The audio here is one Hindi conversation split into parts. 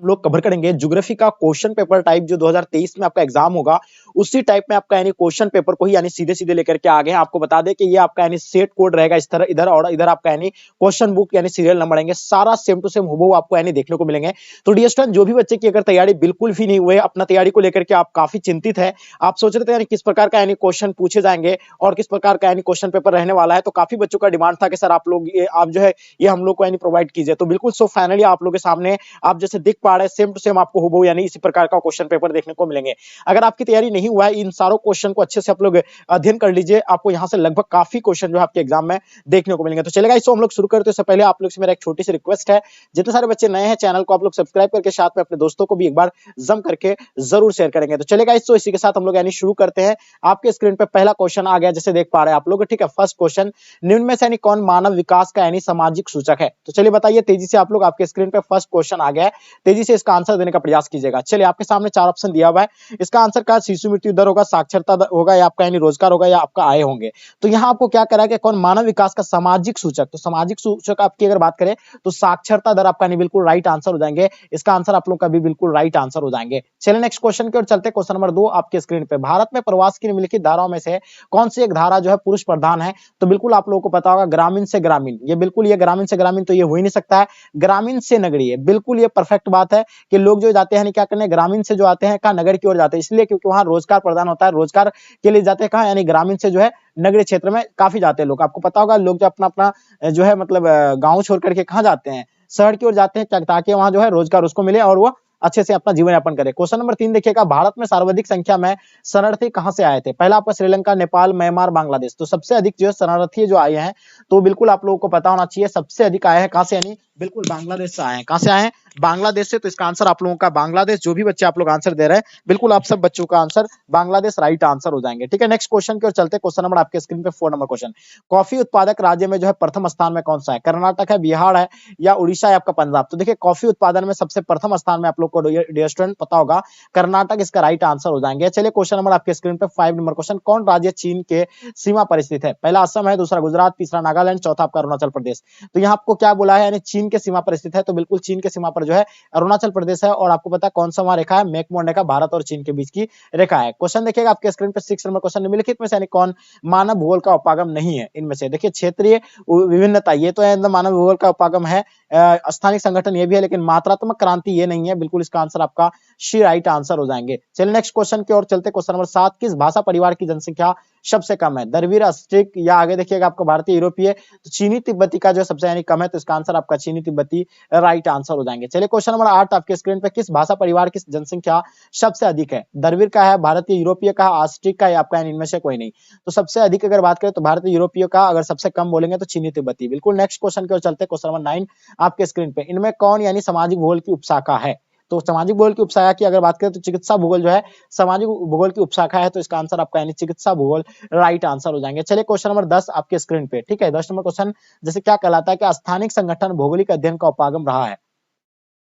हम लोग कवर करेंगे ज्योग्राफी का क्वेश्चन पेपर टाइप जो 2023 में आपका एग्जाम होगा, उसी टाइप में आपका यानी क्वेश्चन पेपर को ही यानी सीधे-सीधे लेकर के आ गए हैं। आपको बता दें कि ये आपका यानी सेट कोड रहेगा इस तरह इधर, और इधर आपका यानी क्वेश्चन बुक यानी सीरियल नंबर आएंगे, सारा सेम टू सेम हूबहू आपको यानी देखने को मिलेंगे। तो डियर स्टूडेंट, जो भी बच्चे की अगर तैयारी बिल्कुल भी नहीं हुए, अपना तैयारी को लेकर के आप काफी चिंतित है, आप सोच रहे थे यानी किस प्रकार का यानी क्वेश्चन पूछे जाएंगे और किस प्रकार का यानी क्वेश्चन पेपर रहने वाला है, तो काफी बच्चों का डिमांड था कि सर आप लोग ये आप जो है ये हम लोग को यानी प्रोवाइड कीजिए। तो बिल्कुल सो फाइनली आप लोग के सामने आप जैसे देख पा रहे हैं सेम टू सेम आपको हूबहू यानी इसी प्रकार का क्वेश्चन पेपर देखने को मिलेंगे। अगर आपकी तैयारी नहीं हुआ है, इन सारों क्वेश्चन को अच्छे से आप लोग अध्ययन कर लीजिए, आपको यहाँ से लगभग काफी क्वेश्चन जो है आपके एग्जाम में देखने को मिलेंगे। तो चलेगा इसको हम लोग शुरू करते हैं। इससे पहले आप लोग से मेरा एक छोटी सी रिक्वेस्ट है, जितने सारे बच्चे नए हैं चैनल को आप लोग सब्सक्राइब करके साथ में अपने दोस्तों को भी एक बार जम करके जरूर शेयर करेंगे। तो चलेगा इसको इसी के साथ हम लोग यानी शुरू करते हैं। आपके स्क्रीन पे पहला क्वेश्चन आ गया, जैसे देख पा रहे हैं आप लोग, ठीक है। फर्स्ट क्वेश्चन, निम्न में से यानी कौन मानव विकास का यानी सामाजिक सूचक है? तो चलिए बताइए तेजी से आप लोग, आपके स्क्रीन पे फर्स्ट क्वेश्चन आ गया है, तेजी से इसका आंसर देने का प्रयास कीजिएगा। चलिए आपके सामने चार ऑप्शन दिया हुआ है, इसका आंसर का शिशु मृत्यु दर होगा, साक्षरता दर होगा, या आपका यानी रोजगार होगा, या आपका आय होंगे। तो यहाँ आपको क्या करा कि कौन मानव विकास का सामाजिक सूचक, तो सामाजिक सूचक आपकी अगर बात करें तो साक्षरता दर आपका बिल्कुल राइट आंसर हो जाएंगे, इसका आंसर आप लोग का भी बिल्कुल राइट आंसर हो जाएंगे। चलिए नेक्स्ट क्वेश्चन की ओर चलते हैं। क्वेश्चन नंबर 2 आपके स्क्रीन पे, भारत में प्रवास की निम्नलिखित धाराओं में से कौन सी एक धारा जो है पुरुष प्रधान है? तो बिल्कुल आप लोगों को पता होगा ग्रामीण से ग्रामीण, ये बिल्कुल ये ग्रामीण से ग्रामीण तो ये हो ही नहीं सकता है, ग्रामीण से नगरीय, बिल्कुल ये परफेक्ट बात है कि लोग जो जाते हैं क्या करने, ग्रामीण से जो आते हैं कहाँ, नगर की ओर जाते हैं, इसलिए क्योंकि वहां रोजगार प्रदान होता है, रोजगार के लिए जाते हैं कहाँ, यानी ग्रामीण से जो है नगरीय क्षेत्र में काफी जाते हैं लोग। आपको पता होगा लोग जो अपना अपना जो है मतलब गांव छोड़ करके कहाँ जाते हैं, शहर की ओर जाते हैं, ताकि वहां जो है रोजगार उसको मिले और वो अच्छे से अपना जीवन यापन करे। क्वेश्चन नंबर 3 देखिएगा, भारत में सर्वाधिक संख्या में शरणार्थी कहां से आए थे? पहला आपका श्रीलंका, नेपाल, म्यांमार, बांग्लादेश। तो सबसे अधिक जो है शरणार्थी जो आए हैं, तो बिल्कुल आप लोगों को पता होना चाहिए सबसे अधिक आए हैं कहां से, यानी बिल्कुल बांग्लादेश से आए हैं। कहां से आए हैं? बांग्लादेश से। तो इसका आंसर आप लोगों का बांग्लादेश, जो भी बच्चे आप लोग आंसर दे रहे हैं बिल्कुल आप सब बच्चों का आंसर बांग्लादेश राइट आंसर हो जाएंगे, ठीक है। नेक्स्ट क्वेश्चन की ओर चलते हैं। क्वेश्चन नंबर आपके स्क्रीन पे 4 नंबर क्वेश्चन, कॉफी उत्पादक राज्य में जो है प्रथम स्थान में कौन सा है? कर्नाटक है, बिहार है, या उड़ीसा है आपका पंजाब? तो देखिए कॉफी उत्पादन में सबसे प्रथम स्थान में आप लोग को डियर स्टूडेंट पता होगा कर्नाटक इसका राइट आंसर हो जाएंगे। चलिए क्वेश्चन नंबर आपके स्क्रीन पे 5 नंबर क्वेश्चन, कौन राज्य चीन के सीमा पर स्थित है? पहला असम है, दूसरा गुजरात, तीसरा नागालैंड, चौथा आपका अरुणाचल प्रदेश। तो यहाँ आपको क्या बोला है, यानी चीन के सीमा पर स्थित है, तो बिल्कुल चीन के सीमा पर जो है अरुणाचल प्रदेश है। और आपको पता है कौन सा वहां रेखा है, मैकमोहन रेखा, भारत और चीन के बीच की रेखा है। क्वेश्चन देखिएगा आपके स्क्रीन पे 6 नंबर क्वेश्चन, निम्नलिखित में से यानी कौन मानव भूगोल का उपागम नहीं है? इनमें से देखिए क्षेत्रीय विभिन्नता, ये तो है मानव भूगोल का उपागम है, स्थानिक संगठन ये भी है, लेकिन मात्रात्मक क्रांति ये नहीं है, बिल्कुल इसका आंसर आपका शी राइट आंसर हो जाएंगे। चलिए नेक्स्ट क्वेश्चन की ओर चलते। क्वेश्चन नंबर 7, किस भाषा परिवार की जनसंख्या सबसे कम है? द्रविड़, अस्ट्रिक, या आगे देखिएगा आपका भारतीय यूरोपीय, तो चीनी तिब्बती का जो सबसे यानी कम है, तो इसका आंसर आपका चीनी तिब्बती राइट आंसर हो जाएंगे। चलिए क्वेश्चन नंबर 8 आपके स्क्रीन पे, किस भाषा परिवार की जनसंख्या सबसे अधिक है? द्रविड़ का है, भारतीय यूरोपीय का, ऑस्ट्रिक का, या आपका इनमें से कोई नहीं? तो सबसे अधिक अगर बात करें तो भारतीय यूरोपीय का, अगर सबसे कम बोलेंगे तो चीनी तिब्बती। बिल्कुल नेक्स्ट क्वेश्चन की ओर चलते। क्वेश्चन नंबर 9 आपके स्क्रीन पे, इनमें कौन यानी सामाजिक भूगोल की उपशाखा है? तो सामाजिक भूगोल की उपशाखा की अगर बात करें तो चिकित्सा भूगोल जो है सामाजिक भूगोल की उपशाखा है, तो इसका आंसर आपका यानी चिकित्सा भूगोल राइट आंसर हो जाएंगे। चलिए क्वेश्चन नंबर 10 आपके स्क्रीन पे, ठीक है। 10 नंबर क्वेश्चन जैसे क्या कहलाता है कि स्थानिक संगठन भौगोलिक अध्ययन का उपागम रहा है?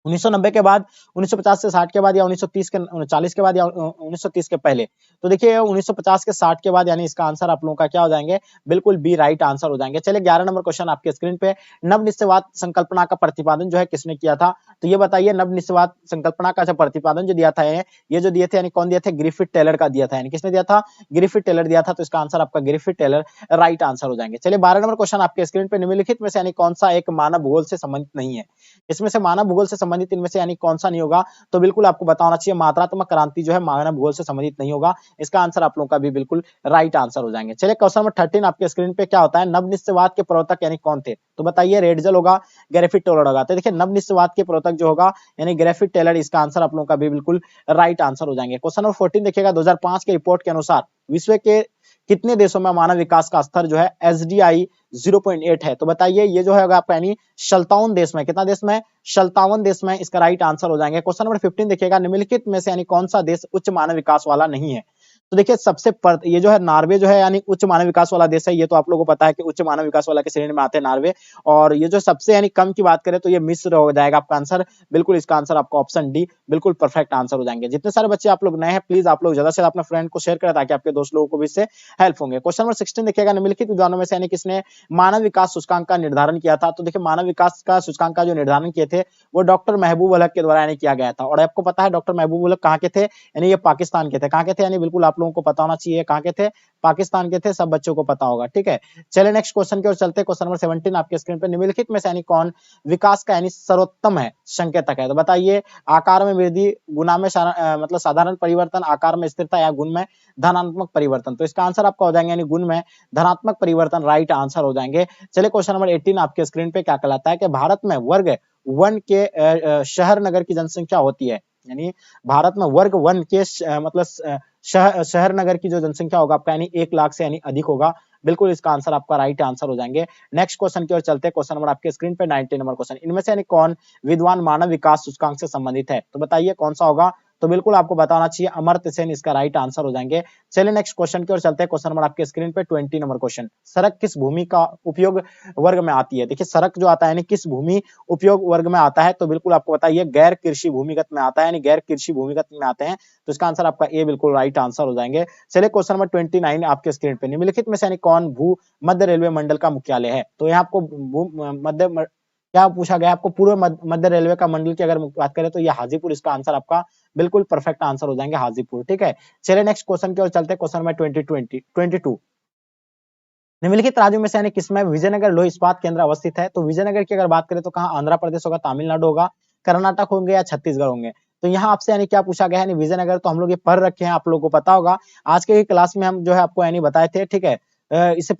1990 के बाद, 1950 से 60 के बाद, या 1930 के 40 के बाद, या 1930 के पहले? तो देखिए 1950 के 60 के बाद, यानी इसका आंसर आप लोगों का क्या हो जाएंगे, बिल्कुल बी राइट आंसर हो जाएंगे। चलिए 11 नंबर क्वेश्चन आपके स्क्रीन पे, नवनिश्चयवाद संकल्पना का प्रतिपादन जो है किसने किया था? तो ये बताइए नवनिश्चयवाद संकल्पना का जो प्रतिपादन जो दिया था, ये जो दिए थे यानी कौन दिया था? ग्रिफिथ टेलर का दिया था, यानी किसने दिया था? ग्रिफिथ टेलर दिया था। तो इसका आंसर आपका ग्रिफिथ टेलर राइट आंसर हो जाएंगे। चलिए 12 नंबर क्वेश्चन आपके स्क्रीन पे, निम्नलिखित में से यानी कौन सा एक मानव भूगोल से संबंधित नहीं है? इसमें से मानव भूगोल से संबंधित इनमें से यानी कौन सा नहीं होगा? तो बिल्कुल आपको बताना चाहिए मात्रात्मक क्रांति जो है मानव भूगोल से संबंधित नहीं होगा, इसका आंसर आप लोगों का भी बिल्कुल राइट आंसर हो जाएंगे। चलिए क्वेश्चन नंबर 13 आपके स्क्रीन पे, क्या होता है नवनिश्चयवाद के प्रवर्तक यानी कौन थे? तो बताइए रेडजल होगा, ग्रिफिथ टेलर होगा? तो देखिए नवनिश्चयवाद के प्रवर्तक जो होगा यानी ग्रिफिथ टेलर, इसका आंसर आप लोगों का भी बिल्कुल राइट आंसर हो जाएंगे। क्वेश्चन नंबर 14 देखिएगा, 2005 के रिपोर्ट के अनुसार विश्व के कितने देशों में मानव विकास का स्तर जो है एसडीआई 0.8 है? तो बताइए ये जो है आपका यानी 57 देश में, कितना देश में? 57 देश में, इसका राइट आंसर हो जाएंगे। क्वेश्चन नंबर 15 देखिएगा, निम्नलिखित में से यानी कौन सा देश उच्च मानव विकास वाला नहीं है? तो देखिए ये जो है नॉर्वे जो है यानी उच्च मानव विकास वाला देश है, ये तो आप लोगों को पता है कि उच्च मानव विकास वाला के श्रेणी में आते हैं नॉर्वे। और ये जो सबसे यानी कम की बात करें तो ये मिस्र हो जाएगा आपका आंसर। बिल्कुल इसका आंसर आपका ऑप्शन डी बिल्कुल परफेक्ट आंसर हो जाएंगे। जितने सारे बच्चे आप लोग नए हैं प्लीज आप लोग ज्यादा से ज्यादा अपने फ्रेंड को शेयर करें ताकि आपके दोस्त लोगों को भी इससे हेल्प होंगे। क्वेश्चन नंबर 16 देखिएगा, निम्नलिखित विद्वानों में से यानी किसने मानव विकास सूचकांक का निर्धारण किया था? तो देखिए मानव विकास का सूचकांक का जो निर्धारण किए थे वो डॉक्टर महबूब उल हक के द्वारा यानी किया गया था। और आपको पता है डॉक्टर महबूब उल हक कहाँ के थे? यानी ये पाकिस्तान के थे। कहाँ के थे? यानी बिल्कुल आप लोगों को पता होना चाहिए कहाँ के थे, पाकिस्तान के थे, सब बच्चों को पता होगा। ठीक है, चलिए नेक्स्ट क्वेश्चन की ओर चलते हैं। क्वेश्चन नंबर 17 आपके स्क्रीन पे, निम्नलिखित में से यानी कौन विकास का यानी सर्वोत्तम है संकेतक है? तो बताइए, आकार में वृद्धि, गुना में मतलब साधारण परिवर्तन, आकार में स्थिरता या गुण में धनात्मक परिवर्तन? तो इसका आंसर आपका हो जाएंगे यानी गुण में धनात्मक परिवर्तन राइट आंसर हो जाएंगे। चलिए क्वेश्चन नंबर 18 आपके स्क्रीन पे क्या कहलाता है कि भारत में वर्ग 1 के शहर नगर की जनसंख्या होती है, यानी भारत में वर्ग 1 के मतलब शहर नगर की जो जनसंख्या होगा आपका यानी 1 लाख से यानी अधिक होगा। बिल्कुल इसका आंसर आपका राइट आंसर हो जाएंगे। नेक्स्ट क्वेश्चन की ओर चलते हैं। क्वेश्चन नंबर आपके स्क्रीन पे 19 नंबर क्वेश्चन, इनमें से यानी कौन विद्वान मानव विकास सूचकांक से संबंधित है? तो बताइए कौन सा होगा? तो बिल्कुल आपको बताना चाहिए अमर्त्य सेन इसका राइट आंसर हो जाएंगे। चलिए नेक्स्ट क्वेश्चन की ओर चलते हैं। क्वेश्चन नंबर आपके स्क्रीन पे 20 नंबर क्वेश्चन, सड़क किस भूमि का उपयोग वर्ग में आती है? देखिए सड़क जो आता है यानी किस भूमि उपयोग वर्ग में आता है? तो बिल्कुल आपको बताइए गैर कृषि भूमिगत में आता है, यानी गैर कृषि भूमिगत में आते हैं। तो इसका आंसर आपका ए बिल्कुल राइट आंसर हो जाएंगे। चलिए क्वेश्चन नंबर 29 आपके स्क्रीन पे, निम्नलिखित में से यानी कौन भू मध्य रेलवे मंडल का मुख्यालय है? तो यहाँ आपको मध्य क्या पूछा गया आपको? पूर्व मध्य रेलवे का मंडल की अगर बात करें तो ये हाजीपुर इसका आंसर आपका बिल्कुल परफेक्ट आंसर हो जाएंगे हाजीपुर। ठीक है, चलिए नेक्स्ट क्वेश्चन की ओर चलते हैं। क्वेश्चन नंबर 22 निम्नलिखित राज्यों में से यानी किसमें विजयनगर लोह इस्पात केंद्र अवस्थित है? तो विजयनगर की अगर बात करें तो कहाँ? आंध्र प्रदेश होगा, तमिलनाडु होगा, कर्नाटक होंगे या छत्तीसगढ़ होंगे? तो यहाँ आपसे यानी क्या पूछा गया है? विजयनगर तो हम लोग ये पढ़ रखे हैं, आप लोगों को पता होगा। आज के क्लास में हम जो है आपको यानी बताए थे। ठीक है, इससे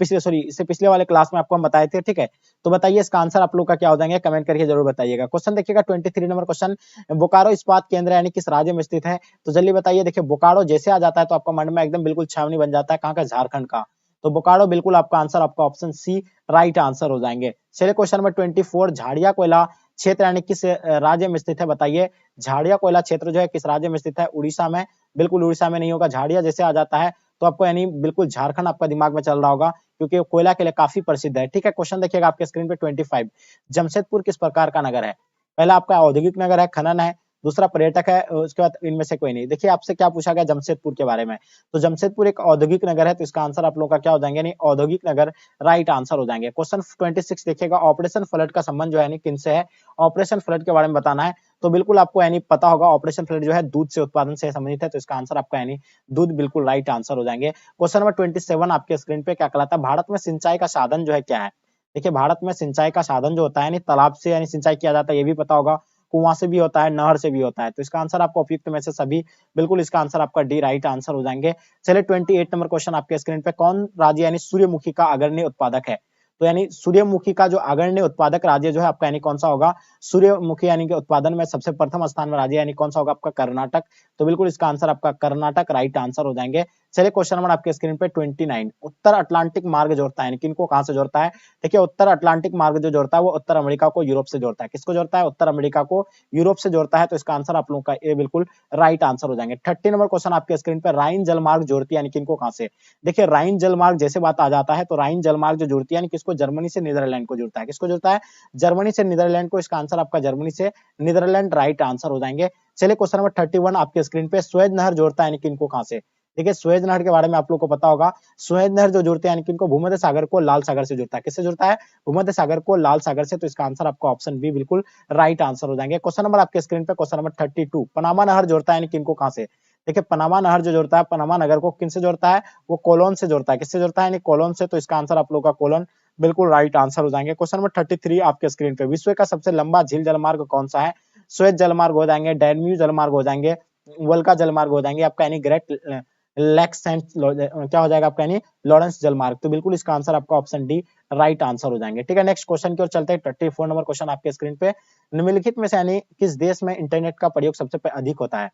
पिछले वाले क्लास में आपको हम बताए थे। ठीक है, तो बताइए इसका आंसर आप लोग का क्या हो जाएंगे, कमेंट करके जरूर बताइएगा। क्वेश्चन देखिएगा 23 नंबर क्वेश्चन, बोकारो इस्पात केंद्र यानी किस राज्य में स्थित है? तो जल्दी बताइए। देखिए बोकारो जैसे आ जाता है तो आपका मन में एकदम बिल्कुल छावनी बन जाता है, कहाँ का? झारखंड का। तो बोकारो बिल्कुल आपका आंसर आपका ऑप्शन सी राइट आंसर हो जाएंगे। चलिए क्वेश्चन नंबर 24, झाड़िया कोयला क्षेत्र यानी किस राज्य में स्थित है? बताइए झाड़िया कोयला क्षेत्र जो है किस राज्य में स्थित है? उड़ीसा में। बिल्कुल उड़ीसा में नहीं होगा, झाड़िया जैसे आ जाता है तो आपको यानी बिल्कुल झारखंड आपका दिमाग में चल रहा होगा क्योंकि कोयला के लिए काफी प्रसिद्ध है। ठीक है, क्वेश्चन देखिएगा आपके स्क्रीन पे 25, जमशेदपुर किस प्रकार का नगर है? पहला आपका औद्योगिक नगर है, खनन है, दूसरा पर्यटक है, उसके बाद इनमें से कोई नहीं। देखिए आपसे क्या पूछा गया जमशेदपुर के बारे में, तो जमशेदपुर एक औद्योगिक नगर है, तो इसका आंसर आप लोगों का क्या हो जाएंगे? यानी औद्योगिक नगर राइट आंसर हो जाएंगे। क्वेश्चन 26 देखिएगा, ऑपरेशन फ्लड का संबंध जो है किन से है? ऑपरेशन फ्लड के बारे में बताना है, तो बिल्कुल आपको यानी पता होगा ऑपरेशन फ्लड जो है दूध से उत्पादन से संबंधित है, तो इसका आंसर आपका यानी दूध बिल्कुल राइट आंसर हो जाएंगे। क्वेश्चन नंबर 27 आपके स्क्रीन पे क्या कहलाता है? भारत में सिंचाई का साधन जो है क्या है? देखिए भारत में सिंचाई का साधन जो होता है यानी तालाब से यानी सिंचाई किया जाता है, ये भी पता होगा, कुआं से भी होता है, नहर से भी होता है। तो इसका आंसर आपको उपयुक्त में से सभी, बिल्कुल इसका आंसर आपका डी राइट आंसर हो जाएंगे। चलिए 28 नंबर क्वेश्चन आपके स्क्रीन पे, कौन राज्य यानी सूर्यमुखी का अग्रणी उत्पादक है? तो यानी सूर्यमुखी का जो अग्रणी उत्पादक राज्य जो है आपका यानी कौन सा होगा? सूर्यमुखी यानी कि उत्पादन में सबसे प्रथम स्थान में राज्य यानी कौन सा होगा आपका? कर्नाटक। तो बिल्कुल इसका आंसर आपका कर्नाटक राइट आंसर हो जाएंगे। चलिए क्वेश्चन नंबर आपके स्क्रीन पे 29, उत्तर अटलांटिक मार्ग जोड़ता है, किनको कहां से जोड़ता है? देखिए उत्तर अटलांटिक मार्ग जो जोड़ता है वो उत्तर अमेरिका को यूरोप से जोड़ता है। किसको जोड़ता है? उत्तर अमेरिका को यूरोप से जोड़ता है। तो इसका आंसर आप लोगों का ए बिल्कुल राइट आंसर हो जाएंगे। 30 नंबर क्वेश्चन आपके स्क्रीन पे, राइन जलमार्ग जोड़ती है यानी किनको कहां से? देखिए राइन जलमार्ग जैसे बात आ जाता है तो राइन जलमार्ग जो जुड़ती है यानी किसको? जर्मनी से नीदरलैंड को जुड़ता है। किसको जुड़ता है? जर्मनी से नीदरलैंड को। इसका आंसर आपका जर्मनी से नीदरलैंड राइट आंसर हो जाएंगे। चलिए क्वेश्चन नंबर 31 आपके स्क्रीन पे, स्वेज नहर जोड़ता है यानी किनको कहां से? देखिए स्वेज नहर के बारे में आप लोग को पता होगा, स्वेज नहर जो जुड़ते हैं यानी किनको? भूमध्य सागर को लाल सागर से जुड़ता है। किससे जुड़ता है? भूमध्य सागर को लाल सागर से। तो इसका आंसर आपका ऑप्शन बी बिल्कुल राइट आंसर हो जाएंगे। क्वेश्चन नंबर आपके स्क्रीन पे, क्वेश्चन नंबर 32, पनामा नहर जोड़ता है यानी किनको कहां से? देखिए पनामा नहर जो जोड़ता है पनामा नगर को किनसे जोड़ता है? वो कोलोन से जोड़ता है। किससे जोड़ता है? यानी कोलोन से। तो इसका आंसर आप लोग का कोलोन बिल्कुल राइट आंसर हो जाएंगे। क्वेश्चन नंबर 33 आपके स्क्रीन पे, विश्व का सबसे लंबा झील जलमार्ग कौन सा है? स्वेज जलमार्ग हो जाएंगे, डैन्यूब जलमार्ग हो जाएंगे, वोल्गा जलमार्ग हो जाएंगे, आपका यानी ग्रेट लेक सेंट क्या हो जाएगा आपका यानी लॉरेंस जलमार्ग। तो बिल्कुल इसका आंसर आपका ऑप्शन डी राइट आंसर हो जाएंगे। ठीक है, नेक्स्ट क्वेश्चन की ओर चलते हैं। 34 नंबर क्वेश्चन आपके स्क्रीन पे, निम्नलिखित में से यानी किस देश में इंटरनेट का प्रयोग सबसे अधिक होता है?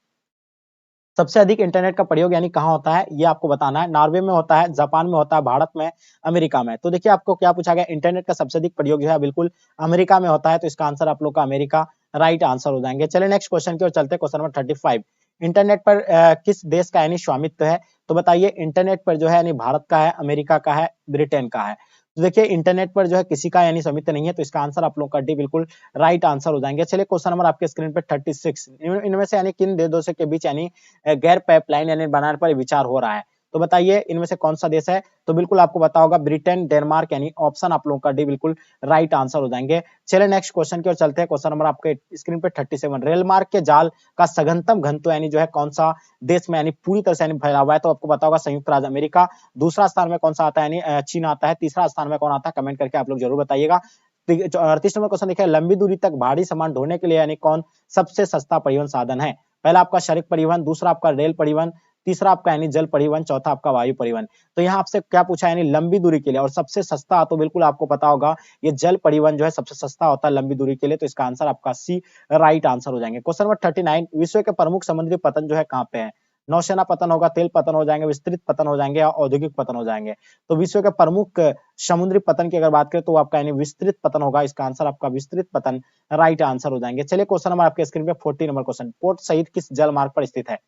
सबसे अधिक इंटरनेट का प्रयोग यानी कहाँ होता है ये आपको बताना है। नॉर्वे में होता है, जापान में होता है, भारत में, अमेरिका में। तो देखिए आपको क्या पूछा गया, इंटरनेट का सबसे अधिक प्रयोग जो है बिल्कुल अमेरिका में होता है। तो इसका आंसर आप लोग का अमेरिका राइट आंसर हो जाएंगे। चलिए नेक्स्ट क्वेश्चन की ओर चलते हैं। क्वेश्चन नंबर 35, इंटरनेट पर किस देश का यानी स्वामित्व है? तो बताइए इंटरनेट पर जो है यानी भारत का है, अमेरिका का है, ब्रिटेन का है। तो देखिए इंटरनेट पर जो है किसी का यानी स्वामित्व नहीं है, तो इसका आंसर आप लोग का डी बिल्कुल राइट आंसर हो जाएंगे। चलिए क्वेश्चन नंबर आपके स्क्रीन पे 36, इनमें से यानी किन देशों के बीच यानी गैर पाइपलाइन यानी बनाने पर विचार हो रहा है? तो बताइए इनमें से कौन सा देश है? तो बिल्कुल आपको पता होगा ब्रिटेन, डेनमार्क, यानी ऑप्शन आप लोगों का डी बिल्कुल राइट आंसर हो जाएंगे। चलिए नेक्स्ट क्वेश्चन की ओर चलते हैं। क्वेश्चन नंबर आपके स्क्रीन पे 37, रेल मार्ग के जाल का सघनतम घनत्व यानी जो है कौन सा देश में यानी पूरी तरह से यानी फैला हुआ है? तो आपको पता होगा संयुक्त राज्य अमेरिका। दूसरा स्थान में कौन सा आता है? यानी चीन आता है। तीसरा स्थान में कौन आता है? कमेंट करके आप लोग जरूर बताइएगा। 38 नंबर क्वेश्चन देखिए, लंबी दूरी तक भारी सामान ढोने के लिए यानी कौन सबसे सस्ता परिवहन साधन है? पहला आपका सड़क परिवहन, दूसरा आपका रेल परिवहन, तीसरा आपका यानी जल परिवहन, चौथा आपका वायु परिवहन। तो यहाँ आपसे क्या पूछा यानी लंबी दूरी के लिए और सबसे सस्ता, तो बिल्कुल आपको पता होगा ये जल परिवहन जो है सबसे सस्ता होता है लंबी दूरी के लिए, तो इसका आंसर आपका सी राइट आंसर हो जाएंगे। क्वेश्चन नंबर 39, विश्व के प्रमुख समुद्री पतन जो है कहाँ पे है? नौसेना पतन होगा, तेल पतन हो जाएंगे, विस्तृत पतन हो जाएंगे या औद्योगिक पतन हो जाएंगे? तो विश्व के प्रमुख समुद्री पतन की अगर बात करें तो आपका यानी विस्तृत पतन होगा, इसका आंसर आपका विस्तृत पतन राइट आंसर हो जाएंगे। चलिए क्वेश्चन नंबर आपके स्क्रीन पे 40 नंबर क्वेश्चन, पोर्ट शहीद किस जल मार्ग पर स्थित है?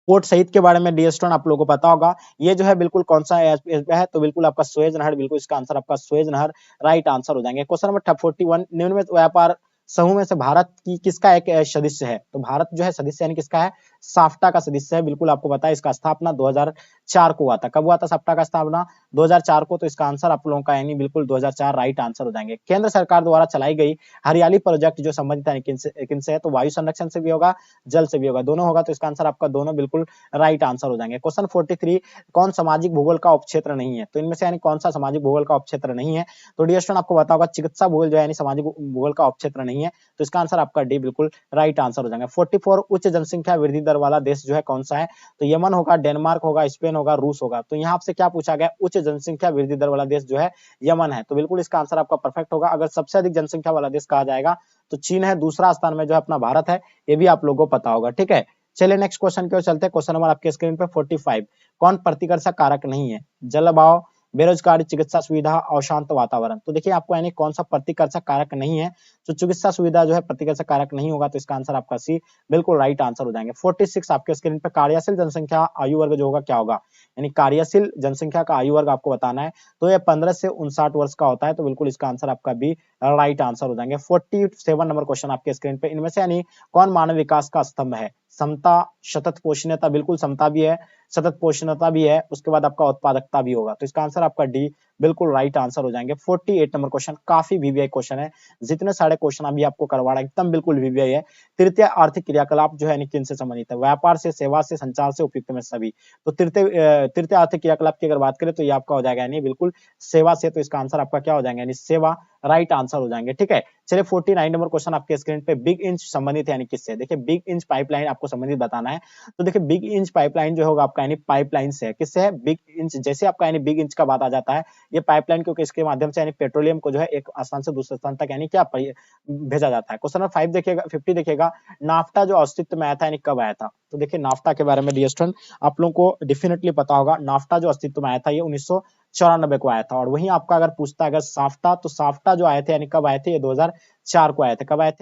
पोर्ट शहीद के बारे में डी स्टोन आप लोगों को पता होगा, ये जो है बिल्कुल कौन सा है? तो बिल्कुल आपका सुएज नहर, बिल्कुल इसका आंसर आपका सुएज नहर राइट आंसर हो जाएंगे। क्वेश्चन नंबर 41, निम्नलिखित व्यापार समूह में से भारत की किसका एक सदस्य है? तो भारत जो है सदस्य यानी किसका है? साफ्टा का सदस्य है। बिल्कुल आपको पता है इसका स्थापना 2004 को हुआ था। कब हुआ था साफ्टा का स्थापना? 2004 को। तो इसका आंसर आप लोगों का यानी बिल्कुल 2004 राइट आंसर हो जाएंगे। केंद्र सरकार द्वारा चलाई गई हरियाली प्रोजेक्ट जो संबंधित है किनसे है? तो वायु संरक्षण से भी होगा, जल से भी होगा, दोनों होगा, तो इसका आंसर आपका दोनों बिल्कुल राइट आंसर हो जाएंगे। क्वेश्चन 43, कौन सामाजिक भूगोल का उपक्षेत्र नहीं है? तो इनमें से यानी कौन सा सामाजिक भूगोल का उपक्षेत्र नहीं है? तो डियर स्टूडेंट आपको पता होगा चिकित्सा भूगोल जो है यानी सामाजिक भूगोल का उपक्षेत्र नहीं है, तो इसका आंसर आपका डी बिल्कुल राइट आंसर हो जाएगा। 44, उच्च जनसंख्या वृद्धि दर वाला देश जो है कौन सा है? तो यमन होगा, डेनमार्क होगा, स्पेन होगा, रूस होगा। तो यहाँ आपसे क्या पूछा गया? उच्च जनसंख्या वृद्धि दर वाला देश जो है यमन है, तो बिल्कुल इसका आंसर आपका परफेक्ट होगा। अगर सबसे अधिक जनसंख्या वाला देश कहा जाएगा तो चीन है, दूसरा स्थान में जो है अपना भारत है, ये भी आप लोगों को पता होगा। ठीक है, चलिए नेक्स्ट क्वेश्चन की ओर चलते हैं। क्वेश्चन नंबर आपके स्क्रीन पे 45, कौन प्रतिकर्षक कारक नहीं है? जलवायु, बेरोजगारी, चिकित्सा सुविधा, अशांत वातावरण। तो देखिए आपको यानी कौन सा प्रतिकर्षक कारक नहीं है? तो चिकित्सा सुविधा जो है प्रतिकर्षक कारक नहीं होगा, तो इसका आंसर आपका सी बिल्कुल राइट आंसर हो जाएंगे। 46 आपके स्क्रीन पे, कार्यशील जनसंख्या आयु वर्ग जो होगा क्या होगा? यानी कार्यशील जनसंख्या का आयु वर्ग आपको बताना है, तो ये 15 से 59 वर्ष का होता है, तो बिल्कुल इसका आंसर आपका बी राइट आंसर हो जाएंगे। 47 नंबर क्वेश्चन आपके स्क्रीन पे, इनमें से यानी कौन मानव विकास का स्तंभ है? समता, सतत पोषणीयता, बिल्कुल समता भी है, सतत पोषणीयता भी है, उसके बाद आपका उत्पादकता भी होगा, तो इसका आंसर आपका डी बिल्कुल राइट आंसर हो जाएंगे। 48 नंबर क्वेश्चन, काफी वीवीआई क्वेश्चन है, जितने सारे क्वेश्चन अभी आपको करवा रहा है एकदम बिल्कुल वीवीआई है। तृतीय आर्थिक क्रियाकलाप जो है किन से संबंधित है? व्यापार से, सेवा से, संचार से, उपयुक्त में सभी। तो तृतीय आर्थिक क्रियाकलाप की अगर बात करें तो ये आपका हो जाएगा यानी बिल्कुल सेवा से, तो इसका आंसर आपका क्या हो जाएगा? यानी सेवा राइट आंसर हो जाएंगे। ठीक है, चलिए 49 नंबर क्वेश्चन आपके स्क्रीन पे, बिग इंच संबंधित यानी किससे? देखिए बिग इंच पाइपलाइन आपको संबंधित बताना है, तो देखिए बिग इंच पाइपलाइन जो होगा आपका यानी पाइपलाइन से है, किससे है? Big inch. जैसे आपका यानी बिग इंच का बात आ जाता है, ये पाइपलाइन क्योंकि इसके माध्यम से यानी पेट्रोलियम को जो है एक स्थान से दूसरे स्थान तक यानी क्या भेजा जाता है। क्वेश्चन नंबर 5 देखिएगा, 50 देखिएगा, नाफ्टा जो अस्तित्व में आया था यानी कब आया था? तो देखिए नाफ्टा के बारे में डियर स्टूडेंट आप लोगों को डेफिनेटली पता होगा, नाफ्टा जो अस्तित्व में आया था ये 1994 को आया था। और वहीं आपका अगर पूछता है अगर साफ्टा, तो साफ्टा जो आए थे यानी कब आए थे? ये 2004 को आए थे। कब आए थे?